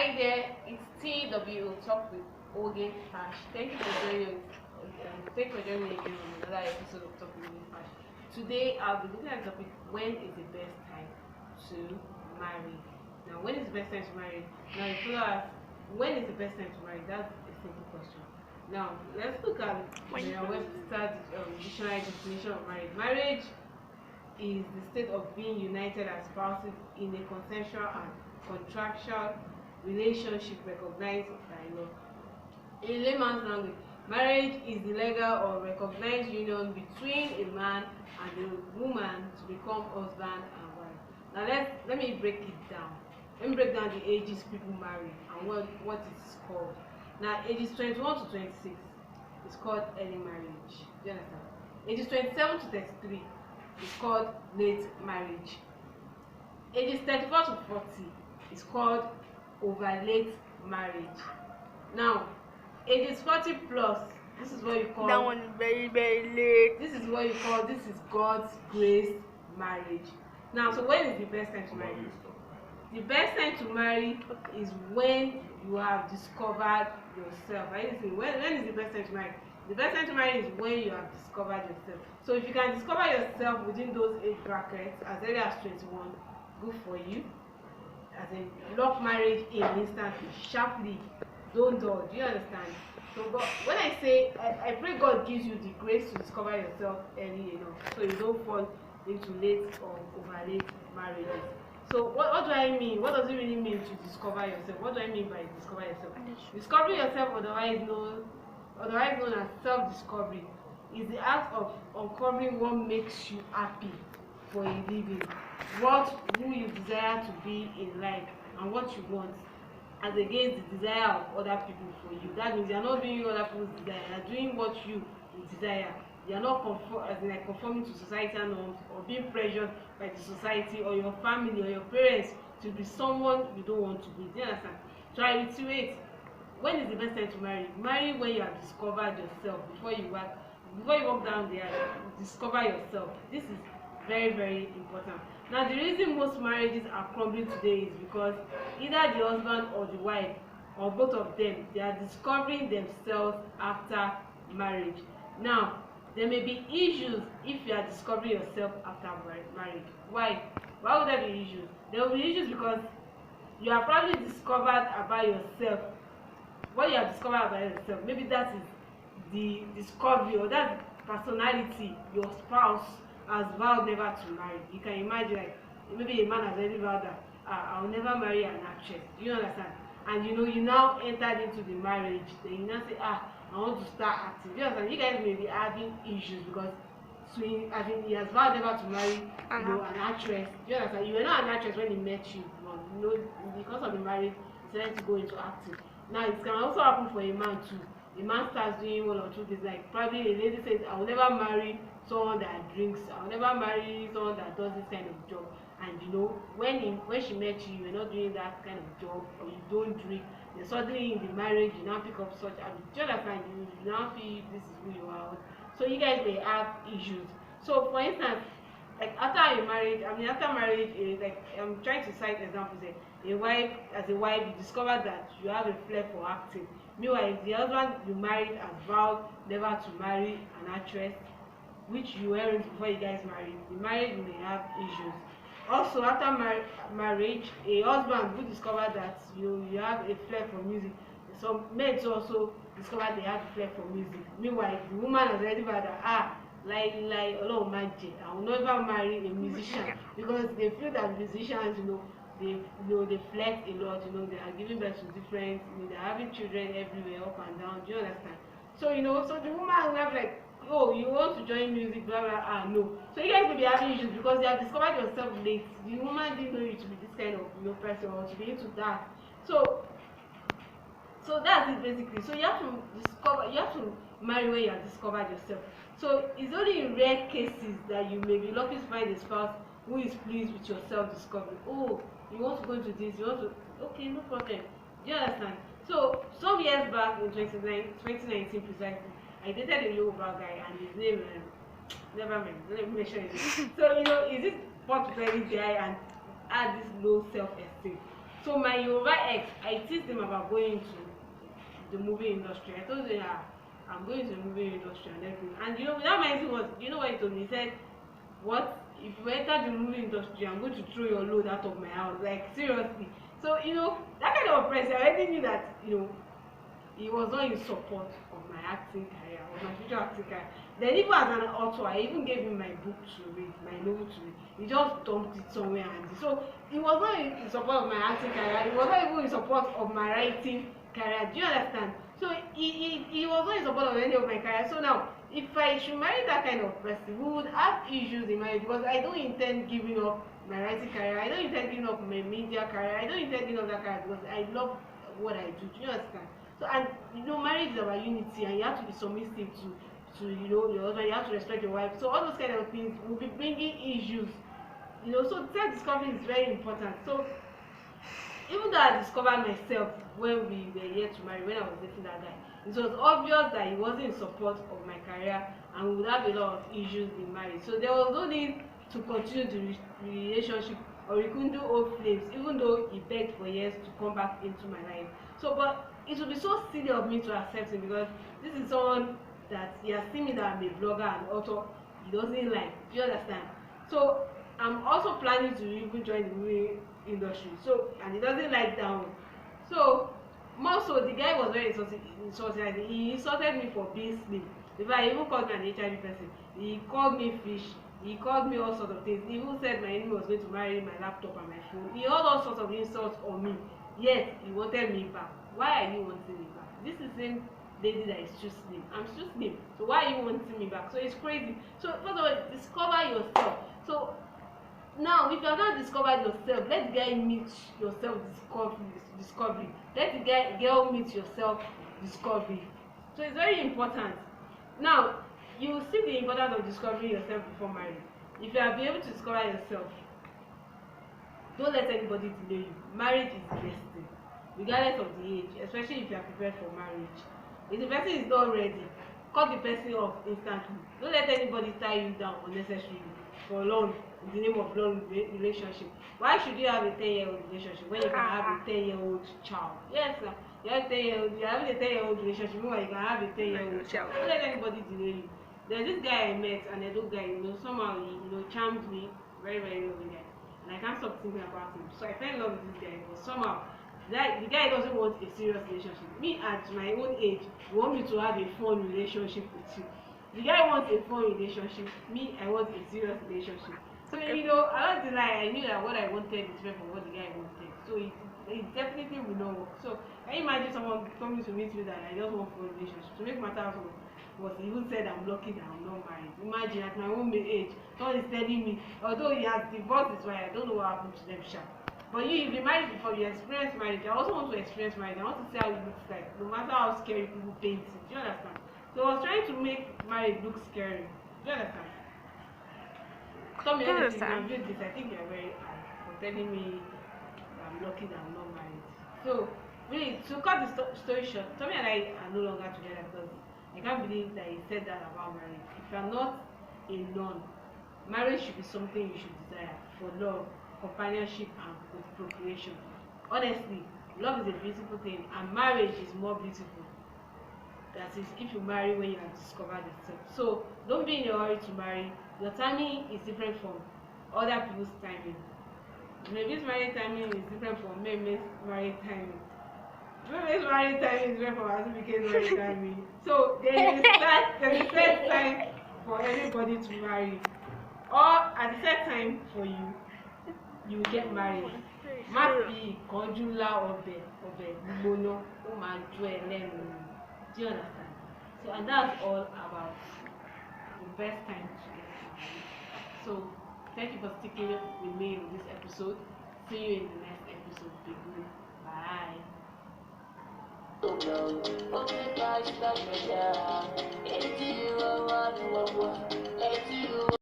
Hi there, it's T.W.O Talk with Ogefash. Thank you for joining us. Thank you for joining me again on another episode of Talk with Ogefash. Today I'll be looking at the topic: when is the best time to marry? Now, when is the best time to marry? Now, if you ask, when is the best time to marry? That's a simple question. Now, let's look at the Webster dictionary definition of marriage. Marriage is the state of being united as spouses in a consensual and contractual relationship recognized by law. In layman's language, marriage is the legal or recognized union between a man and a woman to become husband and wife. Now let me break it down. Let me break down the ages people marry and what it's called. Now, ages 21 to 26 is called early marriage. Do you understand? Ages 27 to 33 is called late marriage. Ages 34 to 40 is called over late marriage. Now, ages 40 plus, this is what you call, that one is very late. this is what you call, this is God's grace marriage. Now, so when is the best time to marry? The best time to marry is when you have discovered yourself. When is the best time to marry? The best time to marry is when you have discovered yourself. So if you can discover yourself within those age brackets as early as 21, good for you. As in, lock marriage in instantly, sharply, don't dodge. Do you understand? So God, when I say, I pray God gives you the grace to discover yourself early enough, so you don't fall into late or over late marriages. So what do I mean? What does it really mean to discover yourself? What do I mean by discover yourself? Discovering yourself, otherwise known as self-discovery, is the act of uncovering what makes you happy for a living, who you desire to be in life, and what you want, as against the desire of other people for you. That means you are not doing other people's desire, you are doing what you desire. You are not conforming to societal norms or being pressured by the society or your family or your parents to be someone you don't want to be. Do you understand? So I reiterate, when is the best time to marry? Marry when you have discovered yourself. Before you walk down there, discover yourself. This is very, very important. Now, the reason most marriages are crumbling today is because either the husband or the wife, or both of them, they are discovering themselves after marriage. Now, there may be issues if you are discovering yourself after marriage. Why would there be issues? There will be issues because you have probably discovered about yourself what you have discovered about yourself. Maybe that is the discovery, or that personality your spouse has vowed never to marry. You can imagine, like, maybe a man has already vowed that I'll never marry an actress. Do you understand? And you now entered into the marriage, then you now say, I want to start acting. Do you understand? You guys may be having issues because he has vowed never to marry an actress. Do you understand? You were not an actress when he met you, but because of the marriage, he decided to go into acting. Now, it can also happen for a man too. A man starts doing one or two things, like probably a lady says, I will never marry someone that drinks, I will never marry someone that does this kind of job. And when she met you, you were not doing that kind of job, or you don't drink. Then suddenly in the marriage, you now pick up such habits. Do you understand? You now feel this is who you are. So you guys may have issues. So for instance, like after marriage, like I'm trying to cite examples here. As a wife, you discover that you have a flair for acting. Meanwhile, the husband you married has vowed never to marry an actress, which you weren't before you guys married. The marriage may have issues. Also, after marriage, a husband who discovered that you have a flair for music. Some men also discover they have a flair for music. Meanwhile, the woman has already vowed that like Ọlọ́run má jẹ́, I will never marry a musician, because they feel that musicians, they flex a lot. They are giving birth to different, they are having children everywhere, up and down. Do you understand? So so the woman will have like, oh, you want to join music, blah blah. No. So you guys will be having issues because you have discovered yourself late. The woman didn't know you to be this kind of person, or to be into that. So that's it basically. So you have to marry when you have discovered yourself. So it's only in rare cases that you may be lucky to find a spouse who is pleased with your self-discovery. Oh, you want to go into this, okay, no problem. Do you understand? So some years back in 2019 precisely, I dated a Yoruba guy, and his name, never mind, let me mention his name. So is this pot belly guy and had this low self-esteem. So my Yoruba ex, I teased him about going to the movie industry. I told him, I'm going to the movie industry and everything. And you know, without my was, you know what he told me? He said, what if you enter the movie industry, I'm going to throw your load out of my house, like seriously. So you know, that kind of pressure, I already knew that, you know, he was not in support of my acting career, of my future acting career. Then even as an author, I even gave him my book to read, my novel to read. He just dumped it somewhere and so he was not in support of my acting career. He was not even in support of my writing career. Do you understand? So he was not in support of any of my career. So now, if I should marry that kind of person, we would have issues in marriage because I don't intend giving up my writing career. I don't intend giving up my media career. I don't intend giving up that career because I love what I do. Do you understand? So, and you know, marriage is about unity, and you have to be submissive to you know your husband. You have to respect your wife. So all those kind of things will be bringing issues. You know, so self-discovery is very important. So even though I discovered myself when we were yet to marry, when I was dating that guy, it was obvious that he wasn't in support of my career, and we would have a lot of issues in marriage. So there was no need to continue the relationship or rekindle old flames, even though he begged for years to come back into my life. So, but it would be so silly of me to accept him because this is someone that he has seen me that I'm a blogger and author. He doesn't like. Do you understand? So I'm also planning to even join the movie industry. So, and he doesn't like that one. So more so, the guy was very insulting. He insulted me for being slim. In fact, he even called me an HIV person. He called me fish. He called me all sorts of things. He even said my enemy was going to marry my laptop and my phone. He had all sorts of insults on me. Yet he wanted me back. Why are you wanting me back? This is the same lady that is too slim. I'm too slim. So why are you wanting me back? So it's crazy. So first of all, discover yourself. So now, if you have not discovered yourself, let the guy meet your self-discovery. Let the girl meet your self-discovery. So it's very important. Now, you see the importance of discovering yourself before marriage. If you have been able to discover yourself, don't let anybody delay you. Marriage is the best thing, regardless of the age, especially if you are prepared for marriage. If the person is not ready, cut the person off instantly. Don't let anybody tie you down unnecessarily for long in the name of long relationship. Why should you have a 10-year-old relationship when you can have a 10-year-old child? Yes, sir. You're having a 10-year-old relationship, meanwhile you can have a 10-year-old child. Don't let anybody delay you. There's this guy I met, an Edo guy, you know, somehow he, you know, charmed me, very, very lovely guy. And I can't stop thinking about him. So I fell in love with this guy, but somehow the guy doesn't want a serious relationship. Me at my own age, you want me to have a fun relationship with you. The guy wants a fun relationship. Me, I want a serious relationship. So you know, I don't deny. I knew that what I wanted is different from what the guy wanted. So it definitely will not work. So can you imagine someone coming to meet me that I just want for a relationship? To make matters worse, he even said I'm lucky that I'm not married. Imagine at my own age, someone is telling me, although he has divorced his wife, I don't know what happened to them, sha. But you've been married before, you experience marriage. I also want to experience marriage. I want to see how it looks like, no matter how scary people paint it. Do you understand? So I was trying to make marriage look scary. Do you understand? Tell me anything. You have this. I think you're very hard for telling me that I'm lucky that I'm not married. So really, to cut the story short, Tommy and I are no longer together because I can't believe that he said that about marriage. If you're not a nun, marriage should be something you should desire for love, companionship, and procreation. Honestly, love is a beautiful thing, and marriage is more beautiful. That is, if you marry when you have discovered yourself. So don't be in a hurry to marry. Your timing is different from other people's timing. Maybe marriage timing is different from Meme's marriage timing. Meme's marriage timing is different from Azubike's marriage timing. So there is a set time for everybody to marry. Or at the set time for you, you will get married. Má fi ìkánjú lá ọbẹ̀ gbígbóná ó máa jó ẹ lẹ́nu. Do you understand? So, and that's all about the best time to get married. So thank you for sticking with me in this episode. See you in the next episode. Be good. Bye. Ogefash TV.